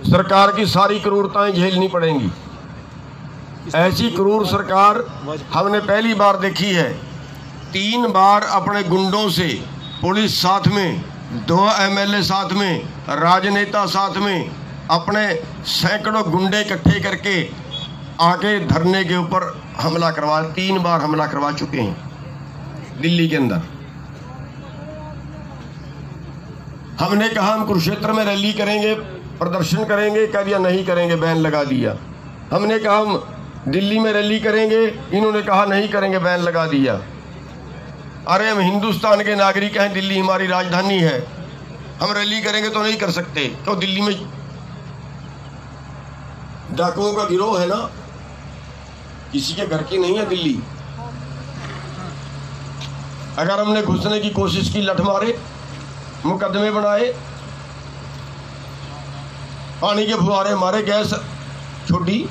सरकार की सारी क्रूरताएं झेलनी पड़ेंगी। ऐसी क्रूर सरकार हमने पहली बार देखी है। 3 बार अपने गुंडों से, पुलिस साथ में, 2 MLA साथ में, राजनेता साथ में, अपने सैकड़ों गुंडे इकट्ठे करके आके धरने के ऊपर हमला करवा 3 बार हमला करवा चुके हैं दिल्ली के अंदर। हमने कहा हम कुरुक्षेत्र में रैली करेंगे, प्रदर्शन करेंगे, कह दिया नहीं करेंगे, बैन लगा दिया। हमने कहा हम दिल्ली में रैली करेंगे, इन्होंने कहा नहीं करेंगे, बैन लगा दिया। अरे हम हिंदुस्तान के नागरिक हैं, दिल्ली हमारी राजधानी है, हम रैली करेंगे तो नहीं कर सकते। तो दिल्ली में डाकुओं का गिरोह है ना, किसी के घर की नहीं है दिल्ली। अगर हमने घुसने की कोशिश की, लठ मारे, मुकदमे बनाए, पानी के फुहारे मारे, गैस छोड़ी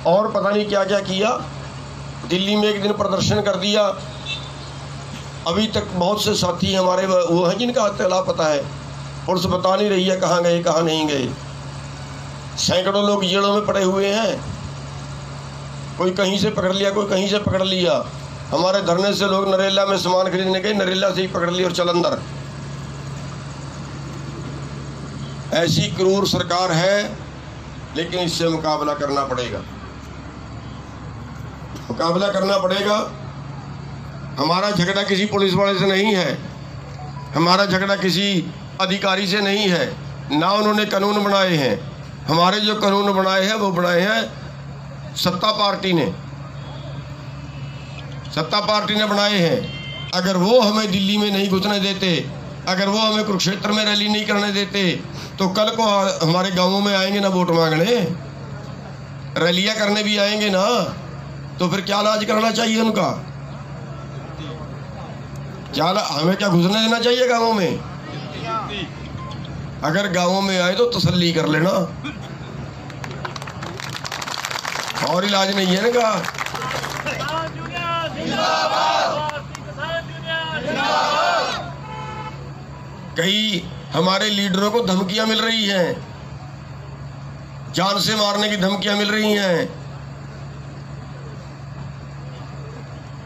और पता नहीं क्या क्या किया। दिल्ली में एक दिन प्रदर्शन कर दिया। अभी तक बहुत से साथी हमारे वो हैं जिनका इत्तला पता है, पुलिस बता नहीं रही है कहाँ गए कहाँ नहीं गए। सैकड़ों लोग जेलों में पड़े हुए हैं, कोई कहीं से पकड़ लिया, कोई कहीं से पकड़ लिया। हमारे धरने से लोग नरेला में सामान खरीदने गए, नरेला से ही पकड़ लिया और चल अंदर। ऐसी क्रूर सरकार है, लेकिन इससे मुकाबला करना पड़ेगा, मुकाबला करना पड़ेगा। हमारा झगड़ा किसी पुलिस वाले से नहीं है, हमारा झगड़ा किसी अधिकारी से नहीं है, ना उन्होंने कानून बनाए हैं। हमारे जो कानून बनाए हैं वो बनाए हैं सत्ता पार्टी ने, सत्ता पार्टी ने बनाए हैं। अगर वो हमें दिल्ली में नहीं घुसने देते, अगर वो हमें कुरुक्षेत्र में रैली नहीं करने देते, तो कल को हमारे गांवों में आएंगे ना वोट मांगने, रैलियां करने भी आएंगे ना, तो फिर क्या लाज करना चाहिए उनका? क्या हमें क्या घुसने देना चाहिए गांवों में? अगर गांवों में आए तो तसल्ली कर लेना, और इलाज नहीं है ना। कई हमारे लीडरों को धमकियां मिल रही हैं, जान से मारने की धमकियां मिल रही हैं।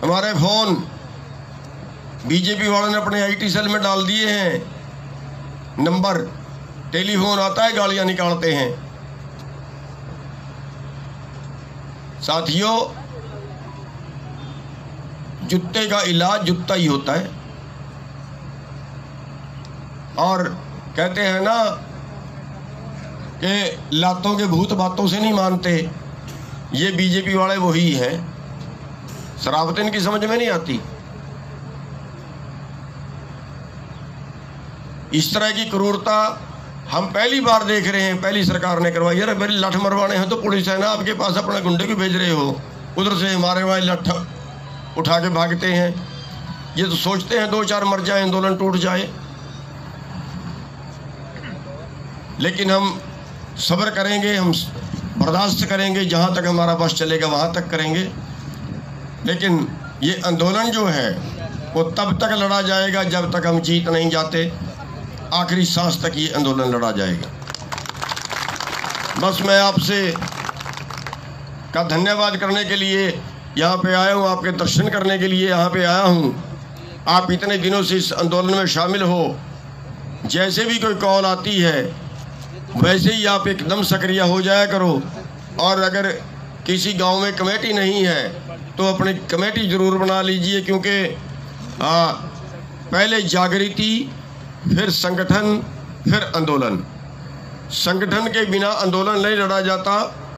हमारे फोन बीजेपी वालों ने अपने IT सेल में डाल दिए हैं, नंबर, टेलीफोन आता है, गालियां निकालते हैं। साथियों, जूते का इलाज जूता ही होता है। और कहते हैं ना कि लातों के भूत बातों से नहीं मानते, ये बीजेपी वाले वही हैं। शराफत इनकी समझ में नहीं आती। इस तरह की क्रूरता हम पहली बार देख रहे हैं, पहली सरकार ने करवाई। यार मेरे लठ मरवाने हैं तो पुलिस है ना आपके पास, अपने गुंडे को भेज रहे हो, उधर से हमारे वहाँ लठ उठा के भागते हैं। ये तो सोचते हैं 2-4 मर जाए, आंदोलन टूट जाए। लेकिन हम सब्र करेंगे, हम बर्दाश्त करेंगे, जहाँ तक हमारा बस चलेगा वहाँ तक करेंगे। लेकिन ये आंदोलन जो है वो तब तक लड़ा जाएगा जब तक हम जीत नहीं जाते। आखिरी सांस तक ये आंदोलन लड़ा जाएगा। बस मैं आपसे का धन्यवाद करने के लिए यहाँ पे आया हूँ, आपके दर्शन करने के लिए यहाँ पे आया हूँ। आप इतने दिनों से इस आंदोलन में शामिल हो, जैसे भी कोई कॉल आती है वैसे ही आप एकदम सक्रिय हो जाया करो। और अगर किसी गांव में कमेटी नहीं है तो अपनी कमेटी ज़रूर बना लीजिए, क्योंकि पहले जागृति, फिर संगठन, फिर आंदोलन। संगठन के बिना आंदोलन नहीं लड़ा जाता।